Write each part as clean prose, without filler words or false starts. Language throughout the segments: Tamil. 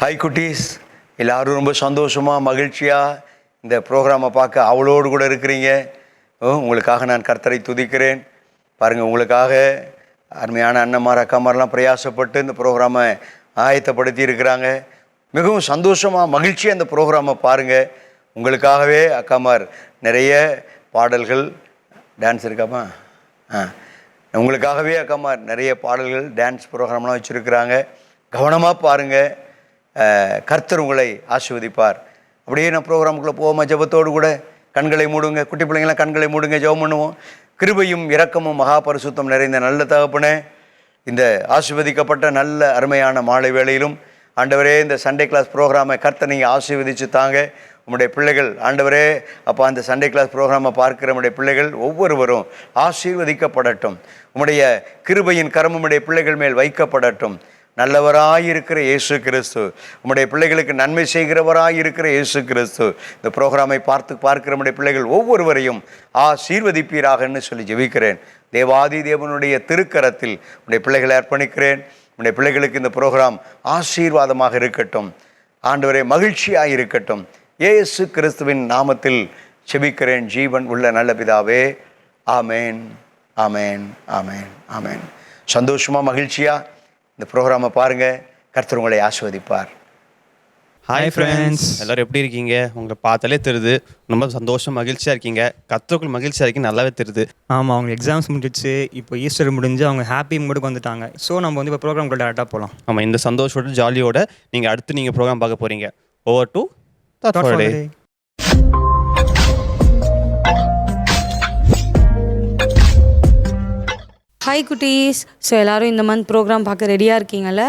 ஹாய் குட்டீஸ், எல்லோரும் ரொம்ப சந்தோஷமாக மகிழ்ச்சியாக இந்த ப்ரோக்ராமை பார்க்க அவளோடு கூட இருக்கிறீங்க. உங்களுக்காக நான் கர்த்தரை துதிக்கிறேன். பாருங்கள், உங்களுக்காக அருமையான அண்ணன்மார் அக்காமாரெலாம் பிரயாசப்பட்டு இந்த ப்ரோக்ராமை ஆயத்தப்படுத்தி இருக்கிறாங்க. மிகவும் சந்தோஷமாக மகிழ்ச்சியாக இந்த ப்ரோக்ராமை பாருங்கள். உங்களுக்காகவே அக்காமார் நிறைய பாடல்கள், டான்ஸ் இருக்காமா? உங்களுக்காகவே அக்காமார் நிறைய பாடல்கள், டான்ஸ் ப்ரோக்ராம்லாம் வச்சுருக்கிறாங்க. கவனமாக பாருங்கள். கர்த்தர் உங்களை ஆசீர்வதிப்பார். அப்படியே நான் ப்ரோக்ராமுக்குள்ளே போவோமா? ஜெபத்தோடு கூட கண்களை மூடுங்க. குட்டி பிள்ளைங்களாம் கண்களை மூடுங்க, ஜெபம் பண்ணுவோம். கிருபையும் இரக்கமும் மகா பரிசுத்தம் நிறைந்த நல்ல தகப்பனே, இந்த ஆசீர்வதிக்கப்பட்ட நல்ல அருமையான மாலை வேளையிலும் ஆண்டவரே, இந்த சண்டே கிளாஸ் ப்ரோக்ராமை கர்த்தர் நீங்கள் ஆசீர்வதிச்சு தாங்க. உம்முடைய பிள்ளைகள் ஆண்டவரே அப்போ அந்த சண்டே கிளாஸ் ப்ரோக்ராமை பார்க்கிற நம்முடைய பிள்ளைகள் ஒவ்வொருவரும் ஆசீர்வதிக்கப்படட்டும். உம்முடைய கிருபையின் கரம் உம்முடைய பிள்ளைகள் மேல் வைக்கப்படட்டும். நல்லவராயிருக்கிற இயேசு கிறிஸ்து, உம்முடைய பிள்ளைகளுக்கு நன்மை செய்கிறவராயிருக்கிற இயேசு கிறிஸ்து, இந்த ப்ரோக்ராமை பார்க்கிற நம்முடைய பிள்ளைகள் ஒவ்வொருவரையும் ஆசீர்வதிப்பீராகன்னு சொல்லி ஜெபிக்கிறேன். தேவாதி தேவனுடைய திருக்கரத்தில் உடைய பிள்ளைகளை அர்ப்பணிக்கிறேன். உடைய பிள்ளைகளுக்கு இந்த ப்ரோக்ராம் ஆசீர்வாதமாக இருக்கட்டும். ஆண்டவரே, மகிழ்ச்சியாக இருக்கட்டும். இயேசு கிறிஸ்துவின் நாமத்தில் ஜெபிக்கிறேன் ஜீவன் உள்ள நல்ல பிதாவே. ஆமேன், ஆமேன், ஆமேன், ஆமேன். சந்தோஷமாக மகிழ்ச்சியாக இந்த ப்ரோக்ராமை பாருங்கள். கர்த்தர் உங்களை ஆசீர்வதிப்பார். ஹாய் ஃப்ரெண்ட்ஸ், எல்லோரும் எப்படி இருக்கீங்க? உங்களை பார்த்தாலே தெரியுது ரொம்ப சந்தோஷம் மகிழ்ச்சியாக இருக்கீங்க. கர்த்தருக்குள் மகிழ்ச்சியாக இருக்கீங்க, நல்லாவே தெரியுது. ஆமாம், அவங்க எக்ஸாம்ஸ் முடிஞ்சிச்சு, இப்போ ஈஸ்டர் முடிஞ்சு அவங்க ஹாப்பி மூடுக்கு வந்துட்டாங்க. ஸோ நம்ம வந்து இப்போ ப்ரோக்ராம் கூட டேரெக்டாக போகலாம். ஆமாம், இந்த சந்தோஷோட ஜாலியோட நீங்கள் அடுத்து ப்ரோக்ராம் பார்க்க போகிறீங்க. Over to thought for day. Hi குட்டீஸ். ஸோ எல்லோரும் இந்த மந்த் ப்ரோக்ராம் பார்க்க ரெடியாக இருக்கீங்கள்ல?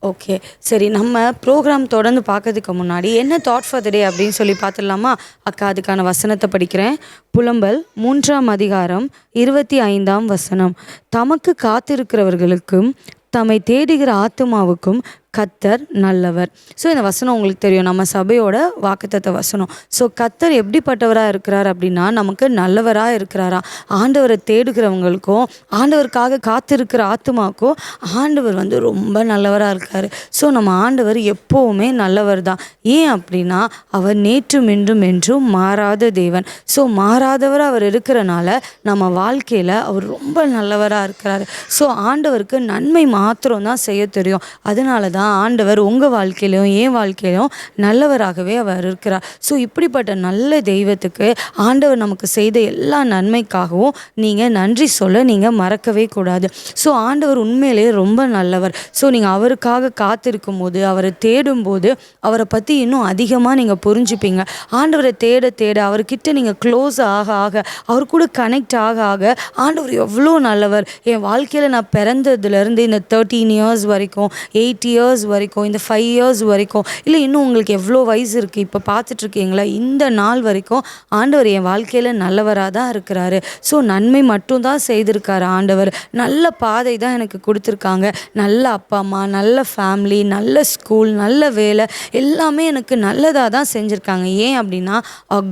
ஓகே, சரி. நம்ம ப்ரோக்ராம் தொடர்ந்து பார்க்கறதுக்கு முன்னாடி என்ன தாட் ஃபார் த டே அப்படின்னு சொல்லி பார்த்துடலாமா? அக்கா அதுக்கான வசனத்தை படிக்கிறேன். புலம்பல் 3ஆம் அதிகாரம் 25ஆம் வசனம். தமக்கு காத்திருக்கிறவர்களுக்கும் தம்மை தேடுகிற ஆத்துமாவுக்கும் கர்த்தர் நல்லவர். ஸோ இந்த வசனம் உங்களுக்கு தெரியும், நம்ம சபையோட வாக்குத்தத்த வசனம். ஸோ கர்த்தர் எப்படிப்பட்டவராக இருக்கிறார் அப்படின்னா, நமக்கு நல்லவராக இருக்கிறாரா. ஆண்டவரை தேடுகிறவங்களுக்கும் ஆண்டவருக்காக காத்திருக்கிற ஆத்துமாவுக்கும் ஆண்டவர் வந்து ரொம்ப நல்லவராக இருக்கார். ஸோ நம்ம ஆண்டவர் எப்போவுமே நல்லவர் தான். ஏன் அப்படின்னா, அவர் நேற்றும் இன்றும் என்றும் மாறாத தேவன். ஸோ மாறாதவராக அவர் இருக்கிறனால நம்ம வாழ்க்கையில் அவர் ரொம்ப நல்லவராக இருக்கிறார். ஸோ ஆண்டவருக்கு நன்மை மாத்திரம் தான் செய்ய தெரியும். அதனால தான் ஆண்டவர் உங்கள் வாழ்க்கையிலையும் என் வாழ்க்கையிலும் நல்லவராகவே அவர் இருக்கிறார். ஸோ இப்படிப்பட்ட நல்ல தெய்வத்துக்கு ஆண்டவர் நமக்கு செய்த எல்லா நன்மைக்காகவும் நீங்கள் நன்றி சொல்ல நீங்கள் மறக்கவே கூடாது. ஸோ ஆண்டவர் உண்மையிலே ரொம்ப நல்லவர். ஸோ நீங்கள் அவருக்காக காத்திருக்கும் போது, அவரை தேடும்போது அவரை பற்றி இன்னும் அதிகமாக நீங்கள் புரிஞ்சுப்பீங்க. ஆண்டவரை தேட தேட அவர்கிட்ட நீங்கள் க்ளோஸ் ஆக ஆக, அவர் கூட கனெக்ட் ஆக ஆக ஆண்டவர் எவ்வளோ நல்லவர். என் வாழ்க்கையில் நான் பிறந்ததுலேருந்து இந்த 13 இயர்ஸ் வரைக்கும், 8 இயர்ஸ் வரைக்கும், இந்த 5 இயர்ஸ் வரைக்கும், இல்லை இன்னும் உங்களுக்கு எவ்வளோ வயசு இருக்குது இப்போ பார்த்துட்ருக்கீங்களா, இந்த நாள் வரைக்கும் ஆண்டவர் என் வாழ்க்கையில் நல்லவராக தான் இருக்கிறாரு. ஸோ நன்மை மட்டும்தான் செய்திருக்காரு ஆண்டவர். நல்ல பாதை தான் எனக்கு கொடுத்துருக்காங்க. நல்ல அப்பா அம்மா, நல்ல ஃபேமிலி, நல்ல ஸ்கூல், நல்ல வேலை, எல்லாமே எனக்கு நல்லதாக தான் செஞ்சுருக்காங்க. ஏன் அப்படின்னா,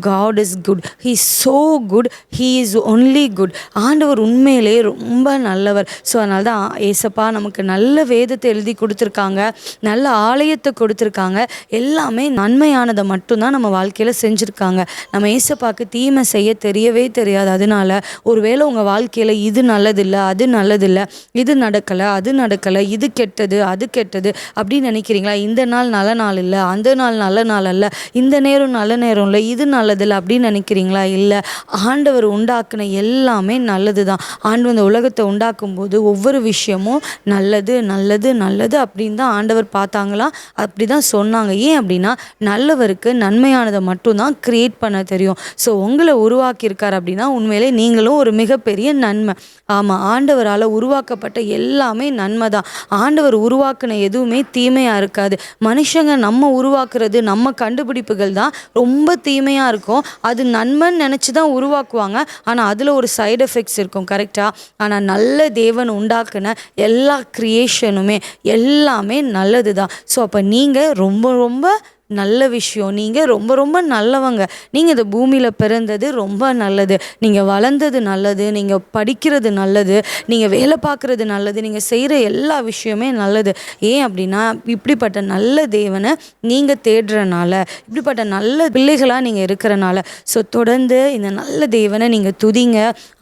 God is good. He is so good. He is only good. ஆண்டவர் உண்மையிலே ரொம்ப நல்லவர். ஸோ அதனால தான் ஏசப்பா நமக்கு நல்ல வேதத்தை எழுதி கொடுத்துருக்காங்க, நல்ல ஆலயத்தை கொடுத்துருக்காங்க. எல்லாமே நன்மையானதை மட்டும்தான் நம்ம வாழ்க்கையில் செஞ்சுருக்காங்க. நம்ம ஏசப்பாக்கு தீமை செய்ய தெரியவே தெரியாது. அதனால ஒருவேளை உங்கள் வாழ்க்கையில் இது நல்லதில்லை, அது நல்லதில்லை, இது நடக்கலை, அது நடக்கலை, இது கெட்டது, அது கெட்டது அப்படின்னு நினைக்கிறீங்களா? இந்த நாள் நல்ல நாள் இல்லை, அந்த நாள் நல்ல நாள் அல்ல, இந்த நேரம் நல்ல நேரம் இல்லை, இது நல்லதில்லை அப்படின்னு நினைக்கிறீங்களா? இல்லை, ஆண்டவர் உண்டாக்குன எல்லாமே நல்லது தான். ஆண்டவர் இந்த உலகத்தை உண்டாக்கும் போது ஒவ்வொரு விஷயமும் நல்லது நல்லது நல்லது அப்படின்னு தான் ஆண்டவர் பார்த்தாங்களாம், அப்படி தான் சொன்னாங்க. ஏன் அப்படின்னா, நல்லவருக்கு நன்மையானதை மட்டும்தான் கிரியேட் பண்ண தெரியும். ஸோ உங்களை உருவாக்கியிருக்கார் அப்படின்னா உண்மையிலே நீங்களும் ஒரு மிகப்பெரிய நன்மை. ஆமாம், ஆண்டவரால் உருவாக்கப்பட்ட எல்லாமே நன்மை தான். ஆண்டவர் உருவாக்குன எதுவுமே தீமையாக இருக்காது. மனுஷங்க நம்ம உருவாக்குறது, நம்ம கண்டுபிடிப்புகள் தான் ரொம்ப தீமையாக இருக்கும். அது நன்மைன்னு நினச்சி தான் உருவாக்குவாங்க, ஆனால் அதில் ஒரு சைடு எஃபெக்ட்ஸ் இருக்கும். கரெக்டாக? ஆனால் நல்ல தேவன் உண்டாக்குன எல்லா கிரியேஷனுமே எல்லாமே நல்லது தான். ஸோ அப்போ நீங்கள் ரொம்ப ரொம்ப நல்ல விஷயம். நீங்கள் ரொம்ப ரொம்ப நல்லவங்க. நீங்கள் இந்த பூமியில் பிறந்தது ரொம்ப நல்லது. நீங்கள் வளர்ந்தது நல்லது. நீங்கள் படிக்கிறது நல்லது. நீங்கள் வேலை பார்க்குறது நல்லது. நீங்கள் செய்கிற எல்லா விஷயமே நல்லது. ஏன் அப்படின்னா இப்படிப்பட்ட நல்ல தேவனை நீங்கள் தேடுறனால, இப்படிப்பட்ட நல்ல பிள்ளைகளாக நீங்கள் இருக்கிறனால. ஸோ தொடர்ந்து இந்த நல்ல தேவனை நீங்கள் துதிங்க,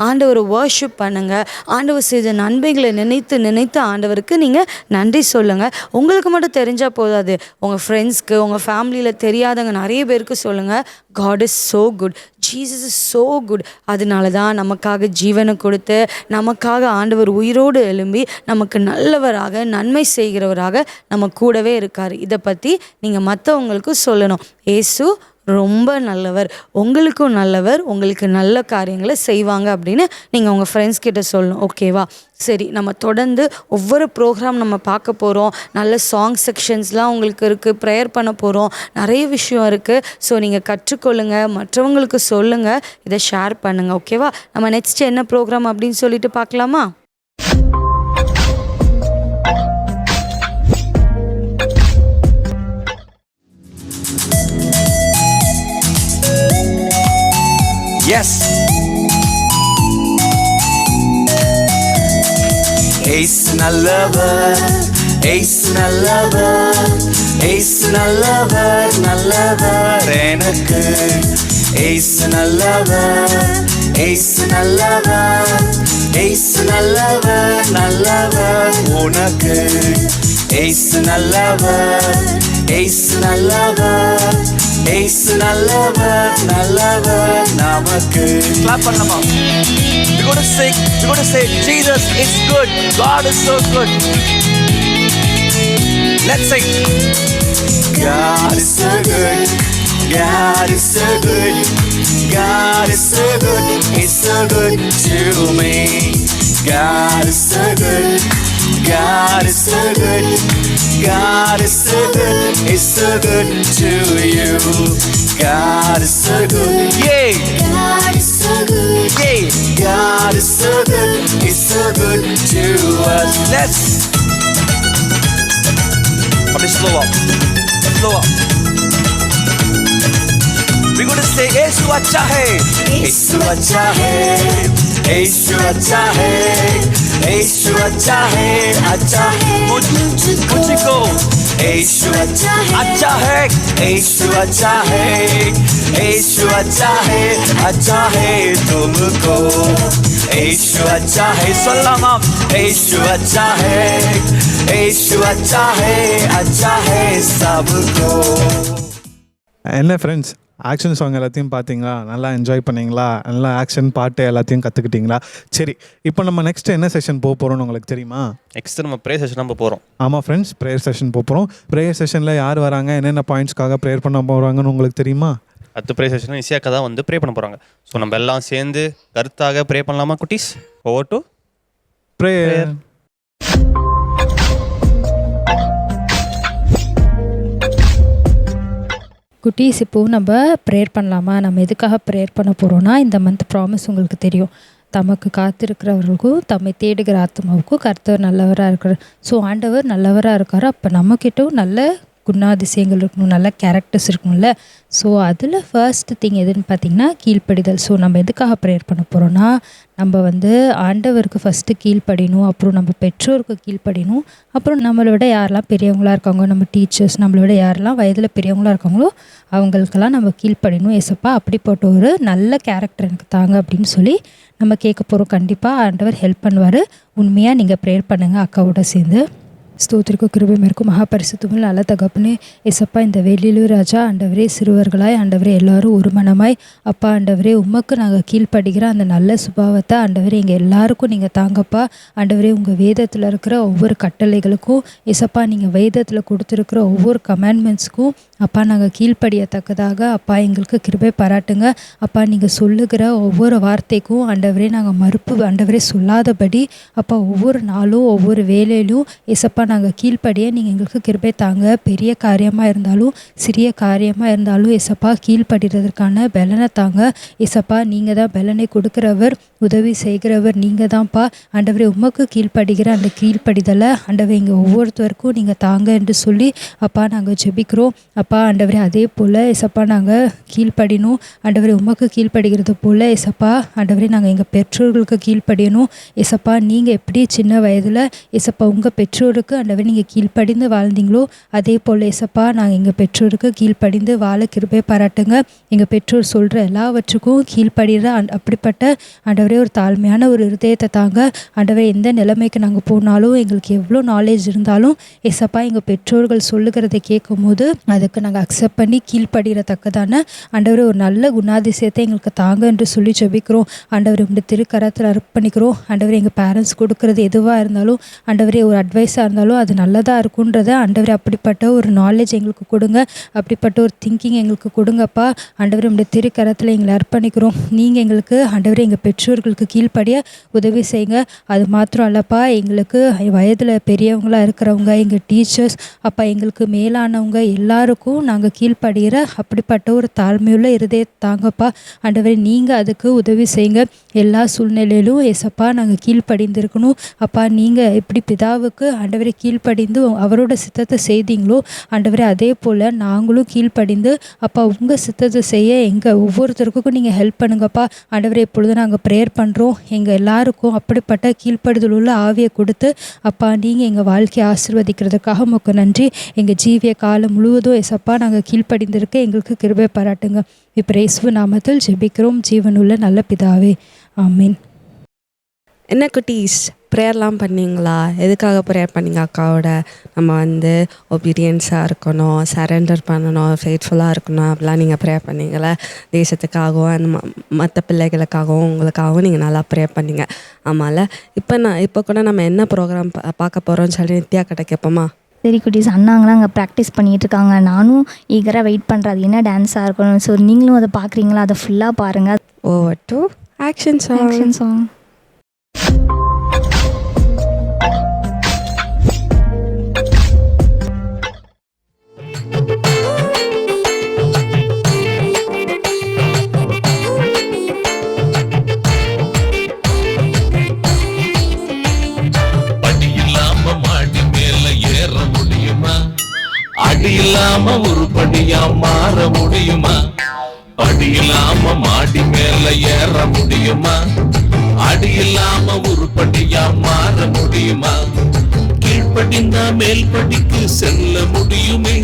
ஆண்டவரை வர்ஷிப் பண்ணுங்கள். ஆண்டவர் செய்த நன்மைகளை நினைத்து நினைத்து ஆண்டவருக்கு நீங்கள் நன்றி சொல்லுங்கள். உங்களுக்கு மட்டும் தெரிஞ்சால் போதாது, உங்கள் ஃப்ரெண்ட்ஸ்க்கு, உங்கள் ஃபேமிலியில் தெரியாதவங்க நிறைய பேருக்கு சொல்லுங்கள். God is so good, Jesus is so good. அதனால தான் நமக்காக ஜீவனை கொடுத்து, நமக்காக ஆண்டவர் உயிரோடு எழும்பி, நமக்கு நல்லவராக நன்மை செய்கிறவராக நம்ம கூடவே இருக்கார். இதை பற்றி நீங்கள் மற்றவங்களுக்கு சொல்லணும். இயேசு ரொம்ப நல்லவர், உங்களுக்கும் நல்லவர், உங்களுக்கு நல்ல காரியங்களை செய்வாங்க அப்படின்னு நீங்கள் உங்கள் ஃப்ரெண்ட்ஸ் கிட்ட சொல்லணும். ஓகேவா? சரி, நம்ம தொடர்ந்து ஒவ்வொரு ப்ரோக்ராம் நம்ம பார்க்க போகிறோம். நல்ல சாங் செக்ஷன்ஸ்லாம் உங்களுக்கு இருக்குது, ப்ரேயர் பண்ண போகிறோம், நிறைய விஷயம் இருக்குது. ஸோ நீங்கள் கற்றுக்கொள்ளுங்க, மற்றவங்களுக்கு சொல்லுங்கள், இதை ஷேர் பண்ணுங்கள். ஓகேவா? நம்ம நெக்ஸ்ட் என்ன ப்ரோக்ராம் அப்படின்னு சொல்லிட்டு பார்க்கலாமா? எஸ், ஏசு நல்லவர், ஏசு நல்லவர், ஏசு நல்லவர், நல்லவர் எனக்கு. ஏசு நல்லவர், ஏசு நல்லவர், ஏசு நல்லவர், நல்லவர் உனக்கு. ஏசு நல்லவர், ஏசு நல்லவர், ஏசு நல்லவர், நல்லவர் நமக்கு. Clap பண்ணலாமா? We're going to say Jesus is good, God is so good. Let's sing. God is so good, God is so good, God is so good, He's so good to me. God is so good, God is so good, God is so good, He's so good to you. God is so good, yeah. God is so good, yeah. God is so good, He's so good to us. Let's slow up, slow up. We're going to say Yesu acha hai, Yesu acha hai, Yesu acha hai, Yesu acha hai, acha hai mujhko. Yesu acha hai, Yesu acha hai, Yesu acha hai, acha hai tumko. Yesu acha hai, salama. Yesu acha hai, Yesu acha hai, acha hai sabko. என்ன ஃப்ரெண்ட்ஸ், ஆக்ஷன் சாங் எல்லாத்தையும் பார்த்தீங்களா? நல்லா என்ஜாய் பண்ணிங்களா? நல்லா ஆக்ஷன் பாட்டு எல்லாத்தையும் கற்றுக்கிட்டிங்களா? சரி, இப்போ நம்ம நெக்ஸ்ட் என்ன செஷன் போக போகிறோம்னு உங்களுக்கு தெரியுமா? நெக்ஸ்ட் நம்ம ப்ரேயர் செஷன் நம்ம போகிறோம். ஆமாம் ஃப்ரெண்ட்ஸ், ப்ரேயர் செஷன் போக போகிறோம். ப்ரேயர் செஷனில் யார் வராங்க, என்னென்ன பாயிண்ட்ஸ்க்காக ப்ரேயர் பண்ண போகிறாங்கன்னு உங்களுக்கு தெரியுமா? அடுத்த ப்ரேயர் செஷன் இசியாக்கா தான் வந்து ப்ரே பண்ண போகிறாங்க. ஸோ நம்ம எல்லாம் சேர்ந்து கருத்தாக ப்ரே பண்ணலாமா குட்டீஸ்? Over to prayer. குட்டீஸ், இப்போது நம்ம ப்ரேயர் பண்ணலாமா? நம்ம எதுக்காக ப்ரேயர் பண்ண போகிறோன்னா, இந்த மந்த் ப்ராமிஸ் உங்களுக்கு தெரியும். தமக்கு காத்திருக்கிறவர்களுக்கும் தம்மை தேடுகிற ஆத்மாவுக்கும் கர்த்தர் நல்லவராக இருக்கிறார். ஸோ ஆண்டவர் நல்லவராக இருக்கார். அப்போ நம்மக்கிட்டும் நல்ல குணாதிசயங்கள் இருக்கணும், நல்ல கேரக்டர்ஸ் இருக்கணும்ல. ஸோ அதில் ஃபர்ஸ்ட் திங் எதுன்னு பார்த்திங்கன்னா கீழ்ப்படிதல். ஸோ நம்ம எதுக்காக ப்ரேயர் பண்ண போகிறோன்னா, நம்ம வந்து ஆண்டவருக்கு ஃபஸ்ட்டு கீழ்ப்படியணும், அப்புறம் நம்ம பெற்றோருக்கு கீழ்ப்படியணும், அப்புறம் நம்மளை விட யாரெல்லாம் பெரியவங்களாக இருக்காங்க, நம்ம டீச்சர்ஸ், நம்மளை விட யாரெல்லாம் வயதில் பெரியவங்களாக இருக்காங்களோ அவங்களுக்கெல்லாம் நம்ம கீழ்ப்படியணும். ஏசப்பா அப்படிப்பட்ட ஒரு நல்ல கேரக்டர் எனக்கு தாங்க அப்படின்னு சொல்லி நம்ம கேட்க போகிறோம். கண்டிப்பாக ஆண்டவர் ஹெல்ப் பண்ணுவார். உண்மையாக நீங்கள் ப்ரேயர் பண்ணுங்கள் அக்காவோட சேர்ந்து. ஸ்தோத்திரிக்கு கிருபை மேற்கும் மகாபரிசுத்தமுள்ள நல்ல தகப்பனே ஏசப்பா, இந்த வேலையிலும் ராஜா ஆண்டவரே, சிறுவர்களாய் ஆண்டவரே எல்லாரும் ஒரு மனமாய் அப்பா ஆண்டவரே உமக்கு நாங்கள் கீழ்ப்படுகிற அந்த நல்ல சுபாவத்தை ஆண்டவரே எங்கள் எல்லாருக்கும் நீங்கள் தாங்கப்பா. ஆண்டவரே, உங்கள் வேதத்தில் இருக்கிற ஒவ்வொரு கட்டளைகளுக்கும் ஏசப்பா, நீங்கள் வேதத்தில் கொடுத்துருக்கிற ஒவ்வொரு கமாண்ட்மெண்ட்ஸ்க்கும் அப்பா நாங்கள் கீழ்ப்படியத்தக்கதாக அப்பா எங்களுக்கு கிருபை பாராட்டுங்க. அப்பா, நீங்கள் சொல்லுகிற ஒவ்வொரு வார்த்தைக்கும் ஆண்டவரே நாங்கள் மறுப்பு ஆண்டவரே சொல்லாதபடி அப்பா ஒவ்வொரு நாளும் ஒவ்வொரு வேலையிலும் ஏசப்பா நாங்கள் கீழ்ப்படிய நீங்கள் எங்களுக்கு கிருபை தாங்க. பெரிய காரியமாக இருந்தாலும் சிறிய காரியமாக இருந்தாலும் ஏசப்பா கீழ்ப்படுறதுக்கான பலனை தாங்க. ஏசப்பா, நீங்கள் தான் பலனை கொடுக்குறவர், உதவி செய்கிறவர் நீங்கள் தான்ப்பா. ஆண்டவரே, உமக்கு கீழ்ப்படுகிற அந்த கீழ்ப்படிதலை ஆண்டவரே எங்கள் ஒவ்வொருத்தருக்கும் நீங்கள் தாங்க என்று சொல்லி அப்பா நாங்கள் ஜெபிக்கிறோம். அப்பா ஏசப்பா ஆண்டவரே அதே போல் ஏசப்பா நாங்கள் கீழ்ப்படியணும் ஆண்டவரே உமக்கு கீழ்ப்படுகிறது போல் ஏசப்பா ஆண்டவரே நாங்கள் எங்கள் பெற்றோர்களுக்கு கீழ்ப்படியணும் ஏசப்பா நீங்கள் எப்படி சின்ன வயதில் ஏசப்பா உங்கள் பெற்றோருக்கு ஆண்டவரே நீங்கள் கீழ்ப்படிந்து வாழ்ந்தீங்களோ அதே போல் ஏசப்பா நாங்கள் எங்கள் பெற்றோருக்கு கீழ்ப்படிந்து வாழ கிருபை பாராட்டுங்க. எங்கள் பெற்றோர் சொல்கிற எல்லாவற்றுக்கும் கீழ்ப்படுகிற அப்படிப்பட்ட ஆண்டவரே ஒரு தாழ்மையான ஒரு இருதயத்தை தாங்க ஆண்டவரே. எந்த நிலைமைக்கு நாங்கள் போனாலும் எங்களுக்கு எவ்வளோ நாலேஜ் இருந்தாலும் ஏசப்பா எங்கள் பெற்றோர்கள் சொல்லுகிறதை கேட்கும் போது அதுக்கு நாங்கள் அக்செப்ட் பண்ணி கீழ்ப்படுகிறத்தக்கதான ஆண்டவரே ஒரு நல்ல குணாதிசயத்தை எங்களுக்கு தாங்க என்று சொல்லி ஜெபிக்கிறோம் ஆண்டவரே. உங்களுடைய திருக்கரத்தில் அர்ப்பணிக்கிறோம் ஆண்டவரே. எங்கள் பேரண்ட்ஸ் கொடுக்குறது எதுவாக இருந்தாலும் ஆண்டவரே ஒரு அட்வைஸாக இருந்தாலும் அது நல்லதாக இருக்குன்றத ஆண்டவரே அப்படிப்பட்ட ஒரு நாலேஜ் எங்களுக்கு கொடுங்க, அப்படிப்பட்ட ஒரு திங்கிங் எங்களுக்கு கொடுங்கப்பா ஆண்டவரே. உங்களுடைய திருக்கரத்தில் எங்களை அர்ப்பணிக்கிறோம். நீங்கள் எங்களுக்கு ஆண்டவரே எங்கள் பெற்றோர்களுக்கு கீழ்ப்படிய உதவி செய்யுங்க. அது மாத்திரம் அல்லப்பா எங்களுக்கு வயதில் பெரியவங்களாக இருக்கிறவங்க எங்கள் டீச்சர்ஸ் அப்பா எங்களுக்கு மேலானவங்க எல்லாருக்கும் நாங்கள் கீழ்ப்படுகிற அப்படிப்பட்ட ஒரு தாழ்மையுள்ள இருதயத்தை தாங்கப்பா ஆண்டவரே. நீங்கள் அதுக்கு உதவி செய்யுங்க. எல்லா சூழ்நிலையிலும் ஏசப்பா நாங்கள் கீழ்ப்படிந்திருக்கணும் அப்பா. நீங்கள் எப்படி பிதாவுக்கு ஆண்டவரை கீழ்ப்படிந்து அவரோட சித்தத்தை செய்தீங்களோ ஆண்டவரே அதே போல் நாங்களும் கீழ்ப்படிந்து அப்பா உங்கள் சித்தத்தை செய்ய எங்கள் ஒவ்வொருத்தருக்கும் நீங்கள் ஹெல்ப் பண்ணுங்கப்பா ஆண்டவரே. இப்பொழுது நாங்கள் ப்ரேயர் பண்ணுறோம் எங்கள் எல்லாருக்கும் அப்படிப்பட்ட கீழ்ப்படுதல் உள்ள ஆவியை கொடுத்து அப்பா நீங்கள் எங்கள் வாழ்க்கையை ஆசீர்வதிக்கிறதுக்காக உமக்கு நன்றி. எங்கள் ஜீவிய காலம் முழுவதும் ஏசப்பா நாங்கள் கீழ்ப்படிந்திருக்க எங்களுக்கு கிருபை பாராட்டுங்க. இப்போ இயேசு நாமத்தில் ஜெபிக்கிறோம் ஜீவனுள்ள நல்ல பிதாவே, ஆமீன். என்ன குட்டீஸ், ப்ரேயர்லாம் பண்ணிங்களா? எதுக்காக ப்ரேயர் பண்ணிங்க? அக்காவோட நம்ம ஒபீடியன்ஸாக இருக்கணும், சரண்டர் பண்ணணும், ஃபெய்த்ஃபுல்லாக இருக்கணும் அப்படிலாம் நீங்கள் ப்ரேயர் பண்ணிங்களே. தேசத்துக்காகவும் அந்த மற்ற பிள்ளைகளுக்காகவும் உங்களுக்காகவும் நீங்கள் நல்லா ப்ரேயர் பண்ணிங்க. ஆமாம்ல. இப்போ கூட நம்ம என்ன ப்ரோக்ராம் பார்க்க போகிறோம்னு சொல்லி நித்யா கிட்ட கேட்போமா? சரி குட்டீஸ், அண்ணாங்களாம் அங்கே ப்ராக்டிஸ் பண்ணிகிட்டு இருக்காங்க. நானும் ஈகராக வெயிட் பண்ணுறேன் அது என்ன டான்ஸாக இருக்கணும். ஸோ நீங்களும் அதை பார்க்குறீங்களா? அதை ஃபுல்லாக பாருங்கள். Over to action song. அடி இல்லாம உருப்படியா மாற முடியுமா? அடி இல்லாம மாடி மேல ஏற முடியுமா? அடி இல்லாம உருப்படியா மாற முடியுமா? கீழ்ப்படிந்தா மேல்படிக்கு செல்ல முடியுமே.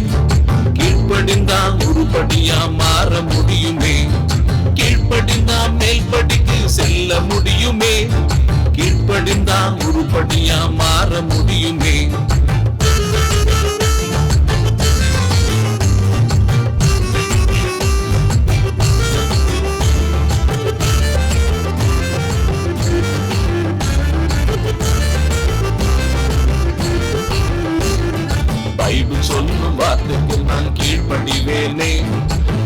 கீழ்ப்படிந்தா உருப்படியா மாற முடியுமே. கீழ்ப்படிந்தா மேல்படிக்கு செல்ல முடியுமே. கீழ்ப்படிந்தா உருப்படியா மாற முடியுமே. பைபிள் சொல்லும் வார்த்தைக்கு நான் கீழ்ப்படிவேனே.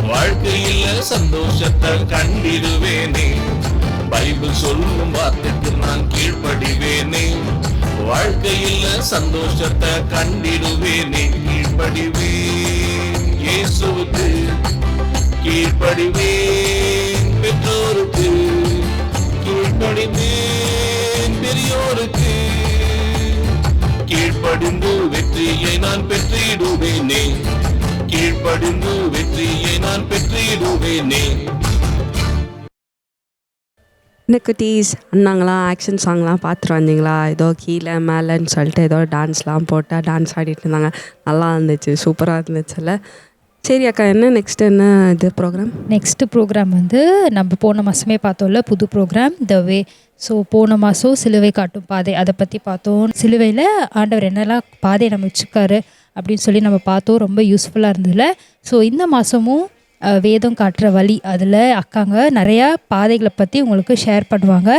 வாழ்க்கையில சந்தோஷத்தை கண்டிடுவேனே. பைபிள் சொல்லும் வார்த்தைக்கு நான் கீழ்ப்படிவேனே. வாழ்க்கையில சந்தோஷத்தை கண்டிடுவேனே. கீழ்ப்படிவேன் இயேசுவுக்கு, கீழ்ப்படிவேன் பெற்றோருக்கு, கீழ்ப்படிவேன் பெரியோருக்கு. கீழ்ப்படிந்து வெற்றியை நான் பெற்றிடுவேனே. கீழ்ப்படிந்து வெற்றியை நான் பெற்றிடுவேனே. என்ன குட்டீஸ், அண்ணாங்களாம் ஆக்ஷன் சாங்லாம் பார்த்துட்டு வந்தீங்களா? ஏதோ கீழே மேலேன்னு சொல்லிட்டு ஏதோ டான்ஸ்லாம் போட்டால் டான்ஸ் ஆடிட்டு இருந்தாங்க. நல்லா இருந்துச்சு, சூப்பராக இருந்துச்சுல்ல. சரி அக்கா, என்ன நெக்ஸ்ட் என்ன இது ப்ரோக்ராம்? நெக்ஸ்ட்டு ப்ரோக்ராம் வந்து நம்ம போன மாதமே பார்த்தோம்ல, புது ப்ரோக்ராம் த வே. ஸோ போன மாதம் சிலுவை காட்டும் பாதை அதை பற்றி பார்த்தோம். சிலுவையில் ஆண்டவர் என்னெல்லாம் பாதையை நம்ம வச்சுருக்காரு அப்படின்னு சொல்லி நம்ம பார்த்தோம். ரொம்ப யூஸ்ஃபுல்லாக இருந்ததில்ல. ஸோ இந்த மாதமும் வேதம் காட்டுற வழி அதில் அக்காங்க நிறையா பாதைகளை பற்றி உங்களுக்கு ஷேர் பண்ணுவாங்க.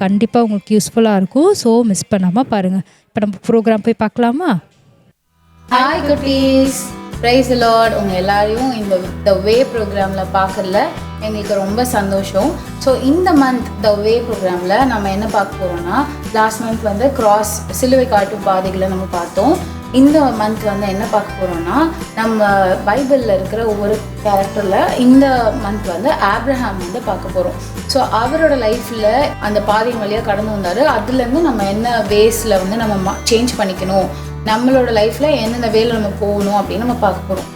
கண்டிப்பாக உங்களுக்கு யூஸ்ஃபுல்லாக இருக்கும். ஸோ மிஸ் பண்ணாமல் பாருங்கள். இப்போ நம்ம ப்ரோக்ராம் போய் பார்க்கலாமா? ஹாய் குட்டீஸ், பிரைஸ் தி லார்ட். உங்கள் எல்லாரையும் இந்த த வே ப்ரோக்ராமில் பார்க்கறதுல எங்களுக்கு ரொம்ப சந்தோஷம். ஸோ இந்த மந்த் த வே ப்ரோக்ராமில் நம்ம என்ன பார்க்க போகிறோம்னா, லாஸ்ட் மந்த் வந்து கிராஸ் சிலுவை காட்டும் பாதைகளை நம்ம பார்த்தோம். இந்த மந்த் வந்து என்ன பார்க்க போகிறோம்னா, நம்ம பைபிளில் இருக்கிற ஒவ்வொரு கேரக்டரில் இந்த மந்த் வந்து ஆப்ரஹாம் வந்து பார்க்க போகிறோம். ஸோ அவரோட லைஃப்பில் அந்த பாதையின் வழியாக கடந்து வந்தார். அதுலேருந்து நம்ம என்ன வேஸில் வந்து நம்ம சேஞ்ச் பண்ணிக்கணும், நம்மளோட லைஃப்பில் எந்தெந்த வேலை நம்ம போகணும் அப்படின்னு நம்ம பார்க்க போகிறோம்.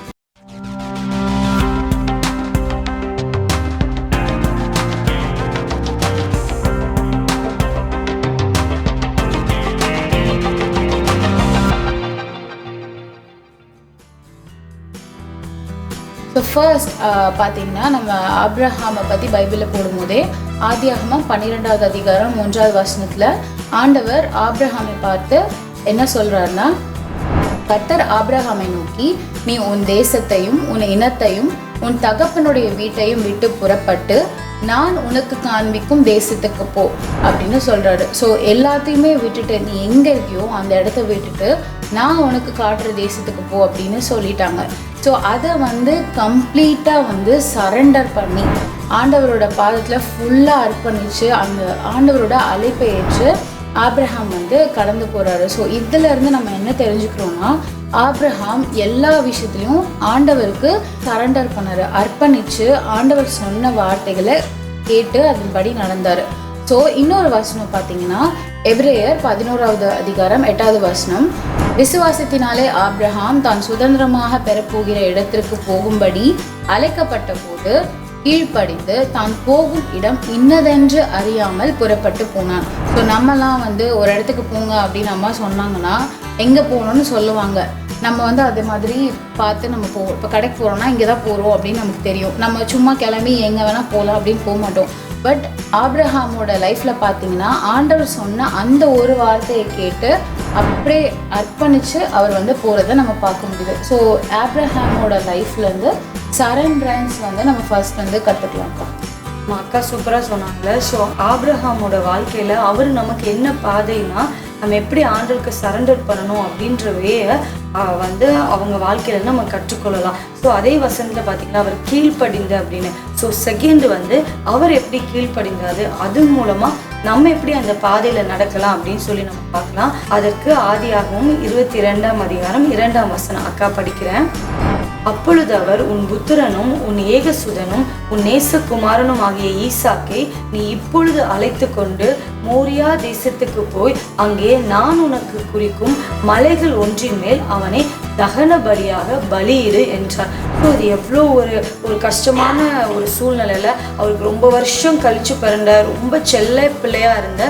ஸோ ஃபர்ஸ்ட் பார்த்தீங்கன்னா நம்ம ஆபிரஹாமை பற்றி பைபிளில் போடும்போதே ஆதியாகமம் 12வது அதிகாரம் 1வது வசனத்தில் ஆண்டவர் ஆபிரஹாமை பார்த்து என்ன சொல்கிறாருன்னா, கர்த்தர் ஆபிரகாமை நோக்கி, நீ உன் தேசத்தையும் உன் இனத்தையும் உன் தகப்பனுடைய வீட்டையும் விட்டு புறப்பட்டு நான் உனக்கு காண்பிக்கும் தேசத்துக்கு போ அப்படின்னு சொல்கிறாரு. ஸோ எல்லாத்தையுமே விட்டுட்டு நீ எங்கே இருக்கியோ அந்த இடத்த விட்டுட்டு நான் உனக்கு காட்டுற தேசத்துக்கு போ அப்படின்னு சொல்லிட்டாங்க. ஸோ அதை கம்ப்ளீட்டாக சரண்டர் பண்ணி ஆண்டவரோட பாதத்தில் ஃபுல்லாக அர்ப்பணித்து அந்த ஆண்டவரோட அழைப்பை ஏற்று ஆபிரஹாம் கடந்து போகிறாரு. ஸோ இதிலேருந்து நம்ம என்ன தெரிஞ்சுக்கிறோன்னா, ஆபிரஹாம் எல்லா விஷயத்துலையும் ஆண்டவருக்கு சரண்டர் பண்ணார், அர்ப்பணித்து ஆண்டவர் சொன்ன வார்த்தைகளை கேட்டு அதன்படி நடந்தார். ஸோ இன்னொரு வசனம் பார்த்தீங்கன்னா எபிரேயர் 11வது அதிகாரம் 8வது வசனம், விசுவாசத்தினாலே ஆபிரஹாம் தான் சுதந்திரமாக பெறப்போகிற இடத்திற்கு போகும்படி அழைக்கப்பட்ட போது கீழ்ப்படிந்து தான் போகும் இடம் இன்னதென்று அறியாமல் புறப்பட்டு போனான். ஸோ நம்மலாம் ஒரு இடத்துக்கு போங்க அப்படின்னு அம்மா சொன்னாங்கன்னா எங்கே போகணும்னு சொல்லுவாங்க. நம்ம அதே மாதிரி பார்த்து நம்ம போவோம். இப்போ கடைக்கு போகிறோம்னா இங்கே தான் போகிறோம் அப்படின்னு நமக்கு தெரியும். நம்ம சும்மா கிளம்பி எங்கே வேணால் போகலாம் அப்படின்னு போக மாட்டோம். பட் ஆபிரஹாமோட லைஃப்பில் பார்த்தீங்கன்னா ஆண்டவர் சொன்ன அந்த ஒரு வார்த்தையை கேட்டு அப்படியே அர்ப்பணித்து அவர் போகிறத நம்ம பார்க்க முடியுது. ஸோ ஆபிரஹாமோட லைஃப்லேருந்து சரண்டரன்ஸ் நம்ம ஃபர்ஸ்ட் கற்றுக்கலாம்க்கா. அக்கா சூப்பராக சொன்னாங்க. ஸோ ஆபிரஹாமோட வாழ்க்கையில் அவர் நமக்கு என்ன பாதைனா நம்ம எப்படி ஆண்டவருக்கு சரண்டர் பண்ணணும் அப்படின்றவே அவங்க வாழ்க்கையில நம்ம கற்றுக்கொள்ளலாம். ஸோ அதே வசனத்தில் பார்த்தீங்கன்னா அவர் கீழ்ப்படிந்து அப்படின்னு. ஸோ செகண்ட் அவர் எப்படி கீழ்ப்படிந்தாரு, அது மூலமாக நம்ம எப்படி அந்த பாதையில் நடக்கலாம் அப்படின்னு சொல்லி நம்ம பார்க்கலாம். அதற்கு ஆதியாகமம் 22ஆம் அதிகாரம் 2ஆம் வசனம் அக்கா படிக்கிறேன். அப்பொழுது அவர், உன் புத்திரனும் உன் ஏகசுதனும் உன் நேசகுமாரனும் ஆகிய ஈசாக்கை நீ இப்பொழுது அழைத்து கொண்டு மோரியா தேசத்துக்கு போய் அங்கே நான் உனக்கு குறிக்கும் மலைகள் ஒன்றின் மேல் அவனை தகன பலியாக பலியிடு என்றார். ஸோ இது எவ்வளோ ஒரு கஷ்டமான ஒரு சூழ்நிலையில் அவருக்கு ரொம்ப வருஷம் கழிச்சு பிறந்த ரொம்ப செல்ல பிள்ளையாக இருந்த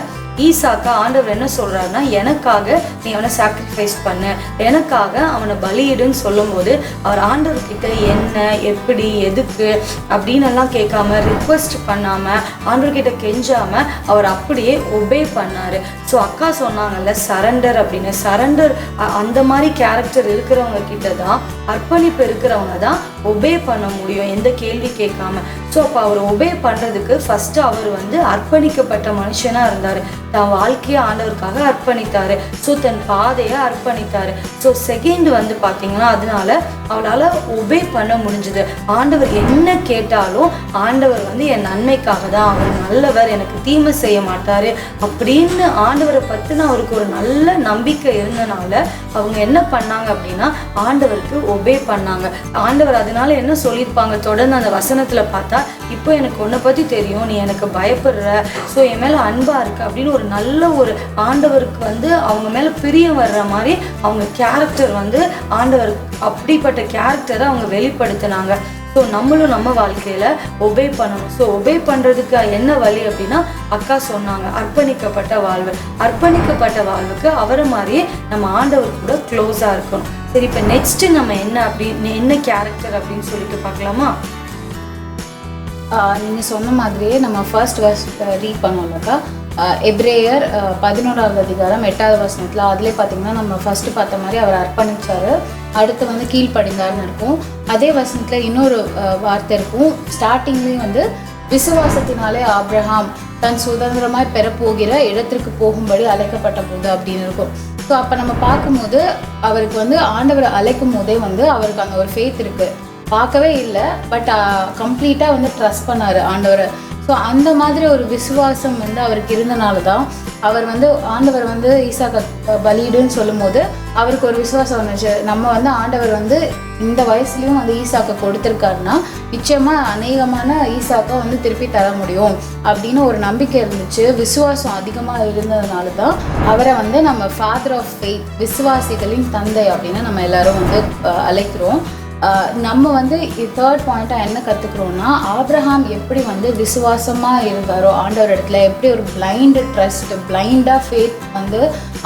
ஈசாக்கா ஆண்டவர் என்ன சொல்கிறாருன்னா, எனக்காக நீ அவனை சாக்ரிஃபைஸ் பண்ணு, எனக்காக அவனை பலியிடுன்னு சொல்லும்போது அவர் ஆண்டவர்கிட்ட என்ன எப்படி எதுக்கு அப்படின்னு எல்லாம் கேட்காம ரிக்வெஸ்ட் பண்ணாமல் ஆண்டவர்கிட்ட கெஞ்சாமல் அவர் அப்படியே ஒபே பண்ணார். ஸோ அக்கா சொன்னாங்கல்ல சரண்டர் அப்படின்னு. சரண்டர் அந்த மாதிரி கேரக்டர் இருக்கிறவங்க கிட்ட தான், அர்ப்பணிப்பு இருக்கிறவங்க தான் ஒபே பண்ண முடியும், எந்த கேள்வி கேட்காம. ஸோ அப்போ அவர் ஒபே பண்ணுறதுக்கு ஃபஸ்ட்டு அவர் அர்ப்பணிக்கப்பட்ட மனுஷனாக இருந்தார். தன் வாழ்க்கையை ஆண்டவருக்காக அர்ப்பணித்தார். ஸோ தன் பாதையை அர்ப்பணித்தார். ஸோ செகண்ட் பார்த்தீங்கன்னா அதனால அவளால் ஒபே பண்ண முடிஞ்சுது. ஆண்டவர் என்ன கேட்டாலும் ஆண்டவர் என் நன்மைக்காக தான், அவர் நல்லவர், எனக்கு தீமை செய்ய மாட்டார் அப்படின்னு ஆண்டவரை பற்றின அவருக்கு ஒரு நல்ல நம்பிக்கை இருந்தனால அவங்க என்ன பண்ணாங்க அப்படின்னா ஆண்டவருக்கு ஒபே பண்ணாங்க. ஆண்டவர் அதனால என்ன சொல்லியிருப்பாங்க தொடர்ந்து அந்த வசனத்தில் பார்த்தா, இப்போ எனக்கு உன்னை பற்றி தெரியும், நீ எனக்கு பயப்படுற, ஸோ என் மேலே அன்பாக இருக்கு அப்படின்னு ஒரு நல்ல ஒரு ஆண்டவருக்கு அவங்க மேலே பிரியம் வர்ற மாதிரி அவங்க கேரக்டர் ஆண்டவர் அப்படிப்பட்ட கேரக்டரை அவங்க வெளிப்படுத்தினாங்க. ஸோ நம்மளும் நம்ம வாழ்க்கையில் ஒபே பண்ணணும். ஸோ ஒபே பண்ணுறதுக்கு என்ன வழி அப்படின்னா அக்கா சொன்னாங்க அர்ப்பணிக்கப்பட்ட வாழ்வு. அர்ப்பணிக்கப்பட்ட வாழ்வுக்கு அவரை மாதிரியே நம்ம ஆண்டவர் கூட க்ளோஸாக இருக்கணும். சரி, இப்போ நெக்ஸ்ட்டு நம்ம என்ன கேரக்டர் அப்படின்னு சொல்லிட்டு பார்க்கலாமா? நீங்கள் சொன்ன மாதிரியே நம்ம ஃபர்ஸ்ட் ரீட் பண்ணோம்லக்கா, எபிரேயர் 11ஆவது அதிகாரம் 8வது வசனத்தில் அதிலே பார்த்தீங்கன்னா நம்ம ஃபஸ்ட்டு பார்த்த மாதிரி அவர் அர்ப்பணித்தார், அடுத்து கீழ்ப்படிந்தார்னு இருக்கும். அதே வசனத்தில் இன்னொரு வார்த்தை இருக்கும். ஸ்டார்டிங்லேயும் விசுவாசத்தினாலே ஆபிரகாம் தன் சுதந்திரமாய் பெறப்போகிற இடத்திற்கு போகும்படி அழைக்கப்பட்ட போது அப்படின்னு இருக்கும். ஸோ அப்போ நம்ம பார்க்கும்போது அவருக்கு ஆண்டவரை அழைக்கும் போதே அவருக்கு அந்த ஒரு ஃபெய்த் இருக்குது. பார்க்கவே இல்லை, பட் கம்ப்ளீட்டாக ட்ரஸ்ட் பண்ணார் ஆண்டவரை. ஸோ அந்த மாதிரி ஒரு விசுவாசம் அவருக்கு இருந்தனால தான் அவர் ஆண்டவர் ஈசாக்கை பலியிடுன்னு சொல்லும் போது அவருக்கு ஒரு விசுவாசம் வந்துச்சு. நம்ம ஆண்டவர் இந்த வயசுலேயும் ஈசாக்கை கொடுத்துருக்காருன்னா நிச்சயமாக அநேகமான ஈசாக்கை திருப்பி தர முடியும் அப்படின்னு ஒரு நம்பிக்கை இருந்துச்சு. விசுவாசம் அதிகமாக இருந்ததுனால தான் அவரை நம்ம ஃபாதர் ஆஃப் ஃபெய்த், விசுவாசிகளின் தந்தை அப்படின்னு நம்ம எல்லாரும் அழைக்கிறோம். நம்ம தேர்ட் பாயிண்ட்டாக என்ன கற்றுக்குறோன்னா, ஆபிரகாம் எப்படி விசுவாசமாக இருந்தாரோ ஆண்டவர் இடத்துல, எப்படி ஒரு பிளைண்டு ட்ரஸ்ட், பிளைண்டாக ஃபேத்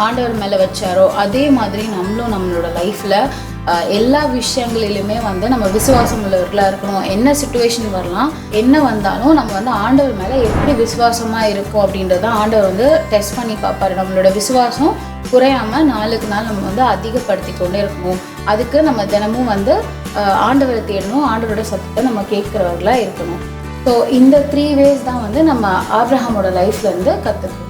ஆண்டவர் மேலே வச்சாரோ, அதே மாதிரி நம்மளும் நம்மளோட லைஃப்பில் எல்லா விஷயங்களிலுமே வந்து நம்ம விசுவாசம் உள்ளவர்களாக இருக்கணும். என்ன சுச்சுவேஷன் வரலாம், என்ன வந்தாலும் நம்ம வந்து ஆண்டவர் மேலே எப்படி விசுவாசமாக இருக்கும் அப்படின்றத ஆண்டவர் வந்து டெஸ்ட் பண்ணி பார்ப்பாரு. நம்மளோட விசுவாசம் குறையாமல் நாளுக்கு நாள் நம்ம வந்து அதிகப்படுத்தி கொண்டே இருக்கணும். அதுக்கு நம்ம தினமும் வந்து ஆண்டவரை தேடணும், ஆண்டவரோட சத்தத்தை நம்ம கேட்குறவர்களாக இருக்கணும். ஸோ இந்த 3 ways தான் வந்து நம்ம ஆபிரகாமோட லைஃப்லேருந்து கற்றுக்கணும்.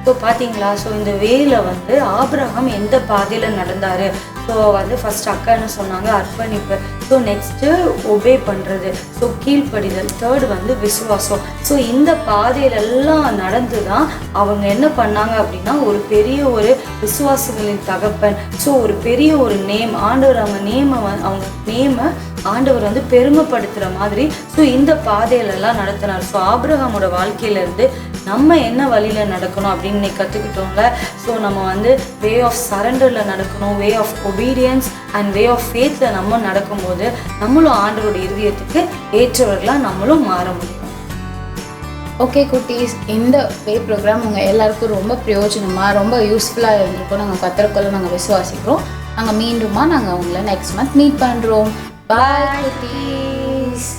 ஸோ பார்த்தீங்களா, ஸோ இந்த வேல வந்து ஆபிரகாம் எந்த பாதையில் நடந்தார். ஸோ வந்து ஃபஸ்ட் அக்கா என்ன சொன்னாங்க, அர்ப்பணிப்பு. ஸோ நெக்ஸ்ட்டு ஒபே பண்ணுறது, ஸோ கீழ்ப்படிதல், தேர்டு வந்து விசுவாசம். ஸோ இந்த பாதையிலெல்லாம் நடந்து தான் அவங்க என்ன பண்ணாங்க அப்படின்னா ஒரு பெரிய ஒரு விசுவாசிகளின் தகப்பன். ஸோ ஒரு பெரிய ஒரு நேம், ஆண்டவர் அவங்க நேமை ஆண்டவர் வந்து பெருமைப்படுத்துகிற மாதிரி ஸோ இந்த பாதையிலெல்லாம் நடத்தினார். ஸோ ஆபிரகாமோட வாழ்க்கையிலேருந்து நம்ம என்ன வழியில் நடக்கணும் அப்படின்னு இன்னைக்கு கற்றுக்கிட்டோங்க. ஸோ நம்ம வந்து வே ஆஃப் சரண்டரில் நடக்கணும், way of obedience and way of ஃபேத்தில் நம்ம நடக்கும்போது நம்மளும் ஆண்டவரோட இருதயத்துக்கு ஏற்றவர்களாக நம்மளும் மாற முடியும். ஓகே குட்டீஸ், இந்த வே ப்ரோக்ராம் உங்கள் எல்லாருக்கும் ரொம்ப பிரயோஜனமாக ரொம்ப யூஸ்ஃபுல்லாக இருந்திருக்கும். நாங்கள் கற்றுக்கொள்ள நாங்கள் விசுவாசிக்கிறோம். நாங்கள் நாங்கள் உங்களை நெக்ஸ்ட் மந்த் மீட் பண்ணுறோம். பாய் குட்டீஸ்.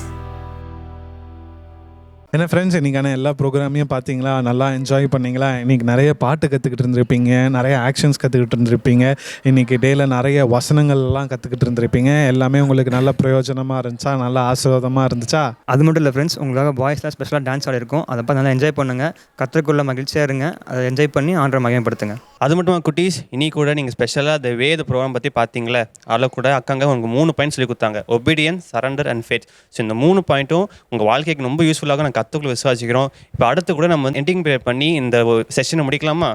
என்ன ஃப்ரெண்ட்ஸ், இன்றைக்கான எல்லா ப்ரோக்ராமையும் பார்த்தீங்களா, நல்லா என்ஜாய் பண்ணிங்களா? இன்றைக்கி நிறைய பாட்டு கற்றுக்கிட்டு இருந்திருப்பீங்க, நிறைய ஆக்ஷன்ஸ் கற்றுக்கிட்டு இருந்திருப்பீங்க, இன்றைக்கி டேயில் நிறைய வசனங்கள்லாம் கற்றுக்கிட்டு இருந்திருப்பீங்க. எல்லாமே உங்களுக்கு நல்ல பிரயோஜனமாக இருந்துச்சா, நல்லா ஆசீர்வாதமாக இருந்துச்சா? அது மட்டும் இல்லை ஃப்ரெண்ட்ஸ், உங்களுக்காக பாய்ஸ்லாம் ஸ்பெஷலாக டான்ஸ் ஆடிருக்கும். அதை பார்த்து நல்லா என்ஜாய் பண்ணுங்கள், கற்றுக்குள்ள மகிழ்ச்சியாக இருங்க, அதை என்ஜாய் பண்ணி ஆண்டரை மகிமைப்படுத்துங்க. அது மட்டும் குட்டீஸ், இன்னைக்கு கூட நீங்கள் ஸ்பெஷலாக இந்த வேத ப்ரோக்ராம் பற்றி பார்த்தீங்களே, அதில் கூட அக்காங்க உங்களுக்கு 3 பாயிண்ட் சொல்லி கொடுத்தாங்க, obedience, surrender and faith. So இந்த 3 பாயிண்ட்டும் உங்கள் வாழ்க்கைக்கு ரொம்ப யூஸ்ஃபுல்லாக நான் கற்றுக்குள்ள விசுவாசிக்கிறோம். இப்போ அடுத்து கூட நம்ம எண்டிங் ப்ரேயர் பண்ணி இந்த செஷனை முடிக்கலாமா?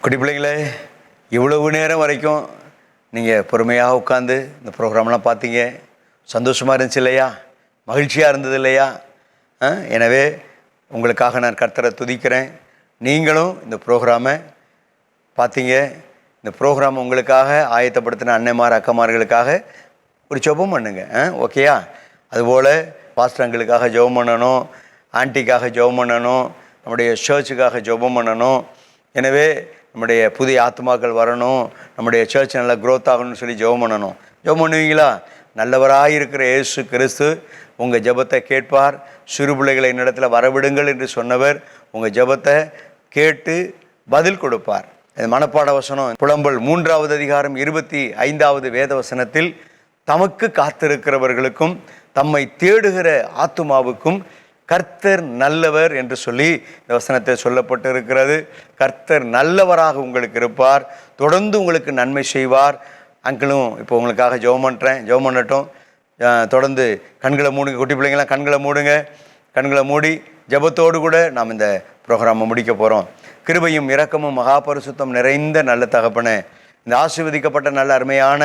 குட்டி பிள்ளைங்களே, இவ்வளவு நேரம் வரைக்கும் நீங்கள் பொறுமையாக உட்காந்து இந்த ப்ரோக்ராம்லாம் பார்த்தீங்க. சந்தோஷமாக இருந்துச்சு இல்லையா? மகிழ்ச்சியாக இருந்தது இல்லையா? எனவே உங்களுக்காக நான் கர்த்தரை துதிக்கிறேன். நீங்களும் இந்த ப்ரோக்ராமை பார்த்தீங்க. இந்த ப்ரோக்ராம் உங்களுக்காக ஆயத்தப்படுத்தின அன்னைமார் அக்கமார்களுக்காக ஒரு ஜெபம் பண்ணுங்க. ஓகேயா? அதுபோல் பாஸ்டர்களுக்காக ஜெபம் பண்ணணும், ஆன்ட்டிக்காக ஜெபம் பண்ணணும், நம்முடைய சர்ச்சுக்காக ஜெபம் பண்ணணும். எனவே நம்முடைய புதிய ஆத்மாக்கள் வரணும், நம்முடைய சர்ச் நல்லா க்ரோத் ஆகணும்னு சொல்லி ஜெபம் பண்ணணும். ஜெபம் பண்ணுவீங்களா? நல்லவராக இருக்கிற இயேசு கிறிஸ்து உங்கள் ஜெபத்தை கேட்பார். சிறு பிள்ளைகளை என்னிடத்தில் வரவிடுங்கள் என்று சொன்னவர் உங்கள் ஜெபத்தை கேட்டு பதில் கொடுப்பார். மனப்பாட வசனம் புலம்பல் 3வது அதிகாரம் 25வது வேத வசனத்தில், தமக்கு காத்திருக்கிறவர்களுக்கும் தம்மை தேடுகிற ஆத்துமாவுக்கும் கர்த்தர் நல்லவர் என்று சொல்லி இந்த வசனத்தை சொல்லப்பட்டு இருக்கிறது. கர்த்தர் நல்லவராக உங்களுக்கு இருப்பார், தொடர்ந்து உங்களுக்கு நன்மை செய்வார். அங்கிளும் இப்போ உங்களுக்காக ஜெபம் பண்ணுறேன், ஜெபம் பண்ணட்டும். தொடர்ந்து கண்களை மூடுங்க. குட்டி பிள்ளைங்களாம் கண்களை மூடுங்க. கண்களை மூடி ஜெபத்தோடு கூட நாம் இந்த ப்ரோக்ராமை முடிக்க போகிறோம். கிருபையும் இரக்கமும் மகாபரிசுத்தம் நிறைந்த நல்ல தகப்பனே, இந்த ஆசீர்வதிக்கப்பட்ட நல்ல அருமையான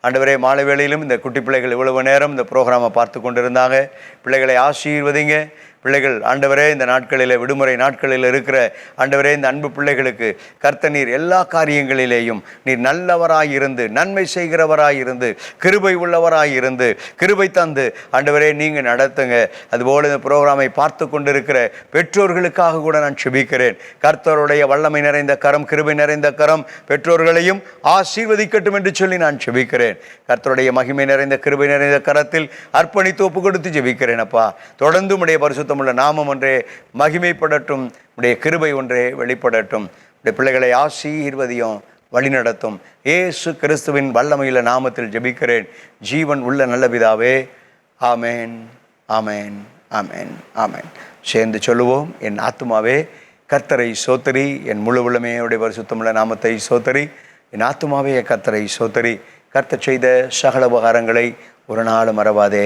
ஆண்டவரே, மாலை வேளையிலும் இந்த குட்டி பிள்ளைகள் இவ்வளவு நேரம் இந்த ப்ரோக்ராமை பார்த்து கொண்டிருந்தாங்க. பிள்ளைகளை ஆசீர்வதிங்க. பிள்ளைகள் ஆண்டவரே, இந்த நாட்களில் விடுமுறை நாட்களில் இருக்கிற ஆண்டவரே, இந்த அன்பு பிள்ளைகளுக்கு கர்த்தர் நீர் எல்லா காரியங்களிலேயும் நீர் நல்லவராயிருந்து, நன்மை செய்கிறவராயிருந்து, கிருபை உள்ளவராயிருந்து, கிருபை தந்து ஆண்டவரே நீங்கள் நடத்துங்க. அதுபோல் இந்த ப்ரோக்ராமை பார்த்து கொண்டிருக்கிற பெற்றோர்களுக்காக கூட நான் செபிக்கிறேன். கர்த்தருடைய வல்லமை நிறைந்த கரம், கிருபை நிறைந்த கரம் பெற்றோர்களையும் ஆசீர்வதிக்கட்டும் என்று சொல்லி நான் செபிக்கிறேன். கர்த்தருடைய மகிமை நிறைந்த கிருபை நிறைந்த கரத்தில் அர்ப்பணித்து ஒப்பு கொடுத்து ஜெபிக்கிறேன். அப்பா, தொடர்ந்து உடைய பரிசுத்தமுள்ள நாமம் ஒன்றே மகிமைப்படட்டும், உடைய கிருபை ஒன்றே வெளிப்படட்டும். உடைய பிள்ளைகளை ஆசீர்வதியும், வழிநடத்தும். இயேசு கிறிஸ்துவின் வல்லமையுள்ள நாமத்தில் ஜெபிக்கிறேன் ஜீவன் உள்ள நல்ல பிதாவே. ஆமேன், ஆமேன், ஆமேன், ஆமேன். சேர்ந்து சொல்லுவோம். என் ஆத்துமாவே கர்த்தரை சோத்தரி, என் முழு உள்ளமையுடைய பரிசுத்தமுள்ள நாமத்தை சோத்தரி. என் ஆத்துமாவே கர்த்தரை சோத்தரி, கர்த்தர் செய்த சகல உபகாரங்களை ஒரு நாள் மறவாதே.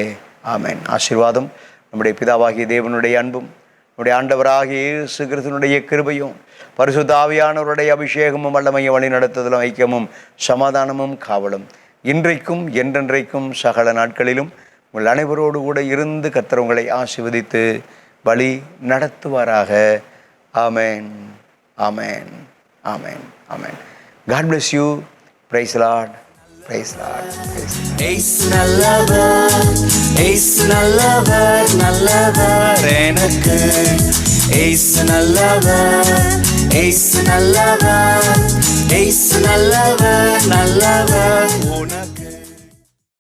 ஆமேன். ஆசீர்வாதம் நம்முடைய பிதாவாகிய தேவனுடைய அன்பும், நம்முடைய ஆண்டவராகிய இயேசு கிறிஸ்துவினுடைய கிருபையும், பரிசுத்த ஆவியானவருடைய அபிஷேகமும் வல்லமையும் வழி நடத்துதலும் ஐக்கியமும் சமாதானமும் காவலும் இன்றைக்கும் என்றென்றைக்கும் சகல நாட்களிலும் உங்கள் அனைவரோடு கூட இருந்து கர்த்தர் உங்களை ஆசீர்வதித்து வழி நடத்துவாராக. ஆமேன், ஆமேன், ஆமேன், ஆமேன். God bless you. Praise the Lord. Praise Lord. Yesu நல்லவர், ஏசு நல்லவர், நல்லவர் எனக்கு. ஏசு நல்லவர், ஏசு நல்லவர், ஏசு நல்லவர், நல்லவர் உனக்கு.